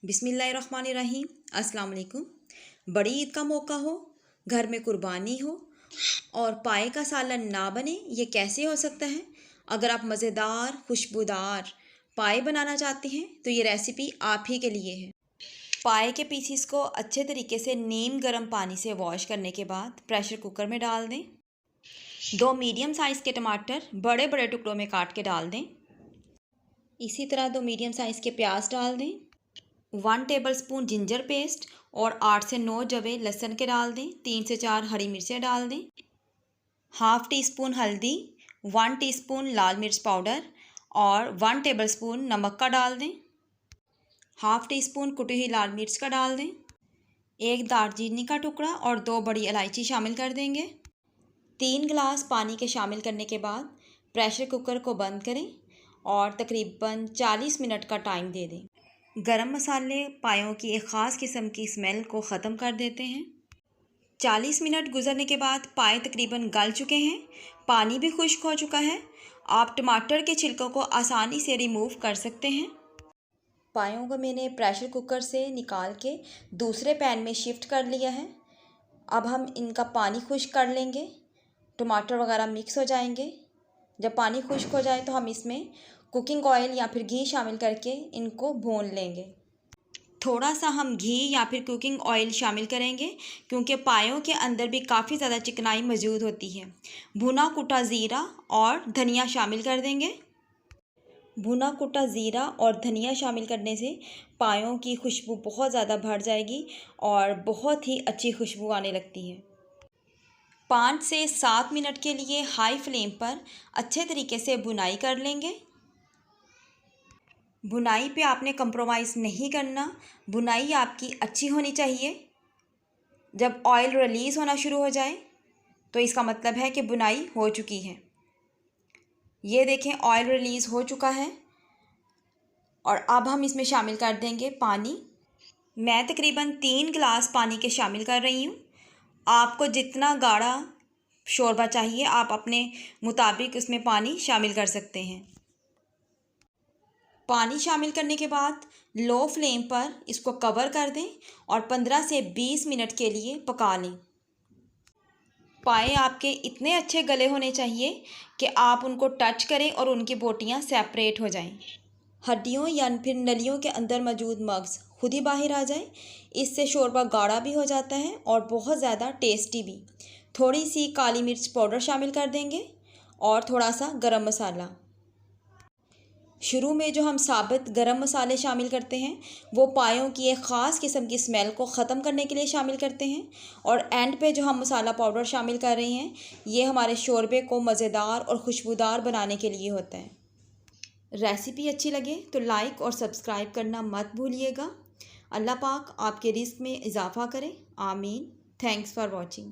बिस्मिल्लाहिर्रहमानिर्रहीम। अस्सलाम वालेकुम। बड़ी ईद का मौका हो, घर में कुर्बानी हो और पाए का सालन ना बने, ये कैसे हो सकता है? अगर आप मज़ेदार खुशबूदार पाए बनाना चाहते हैं तो ये रेसिपी आप ही के लिए है। पाए के पीसीस को अच्छे तरीके से नीम गर्म पानी से वॉश करने के बाद प्रेशर कुकर में डाल दें। 2 मीडियम साइज़ के टमाटर बड़े बड़े टुकड़ों में काट के डाल दें। इसी तरह 2 मीडियम साइज़ के प्याज डाल दें। 1 टेबलस्पून जिंजर पेस्ट और 8 से 9 जवे लहसुन के डाल दें। 3 से 4 हरी मिर्चें डाल दें। हाफ़ टी स्पून हल्दी, 1 टीस्पून लाल मिर्च पाउडर और 1 टेबलस्पून नमक का डाल दें। हाफ़ टी स्पून कुटी हुई लाल मिर्च का डाल दें। 1 दालचीनी का टुकड़ा और 2 बड़ी इलायची शामिल कर देंगे। 3 गिलास पानी के शामिल करने के बाद प्रेशर कुकर को बंद करें और तकरीबन 40 मिनट का टाइम दे दें। गरम मसाले पायों की एक ख़ास किस्म की स्मेल को ख़त्म कर देते हैं। 40 मिनट गुजरने के बाद पाए तकरीबन गल चुके हैं, पानी भी खुश्क हो चुका है। आप टमाटर के छिलकों को आसानी से रिमूव कर सकते हैं। पायों को मैंने प्रेशर कुकर से निकाल के दूसरे पैन में शिफ्ट कर लिया है। अब हम इनका पानी खुश्क कर लेंगे, टमाटर वगैरह मिक्स हो जाएंगे। जब पानी खुश्क हो जाए तो हम इसमें कुकिंग ऑयल या फिर घी शामिल करके इनको भून लेंगे। थोड़ा सा हम घी या फिर कुकिंग ऑयल शामिल करेंगे क्योंकि पायों के अंदर भी काफ़ी ज़्यादा चिकनाई मौजूद होती है। भुना कुटा ज़ीरा और धनिया शामिल कर देंगे। भुना कुटा ज़ीरा और धनिया शामिल करने से पायों की खुशबू बहुत ज़्यादा बढ़ जाएगी और बहुत ही अच्छी खुशबू आने लगती है। 5 से 7 मिनट के लिए हाई फ्लेम पर अच्छे तरीके से भुनाई कर लेंगे। भुनाई पे आपने कंप्रोमाइज़ नहीं करना, भुनाई आपकी अच्छी होनी चाहिए। जब ऑयल रिलीज़ होना शुरू हो जाए तो इसका मतलब है कि भुनाई हो चुकी है। ये देखें, ऑयल रिलीज़ हो चुका है और अब हम इसमें शामिल कर देंगे पानी। मैं तकरीबन 3 गिलास पानी के शामिल कर रही हूँ। आपको जितना गाढ़ा शोरबा चाहिए आप अपने मुताबिक उसमें पानी शामिल कर सकते हैं। पानी शामिल करने के बाद लो फ्लेम पर इसको कवर कर दें और 15 से 20 मिनट के लिए पका लें। पाए आपके इतने अच्छे गले होने चाहिए कि आप उनको टच करें और उनकी बोटियां सेपरेट हो जाएं। हड्डियों या फिर नलियों के अंदर मौजूद मग्ज़ खुद ही बाहर आ जाए। इससे शोरबा गाढ़ा भी हो जाता है और बहुत ज़्यादा टेस्टी भी। थोड़ी सी काली मिर्च पाउडर शामिल कर देंगे और थोड़ा सा गरम मसाला। शुरू में जो हम साबित गरम मसाले शामिल करते हैं वो पायों की एक ख़ास किस्म की स्मेल को ख़त्म करने के लिए शामिल करते हैं और एंड पे जो हम मसाला पाउडर शामिल कर रहे हैं ये हमारे शोरबे को मज़ेदार और खुशबूदार बनाने के लिए होता है। रेसिपी अच्छी लगे तो लाइक और सब्सक्राइब करना मत भूलिएगा। अल्लाह पाक आपके रिज़्क़ में इजाफ़ा करे, आमीन। Thanks for watching.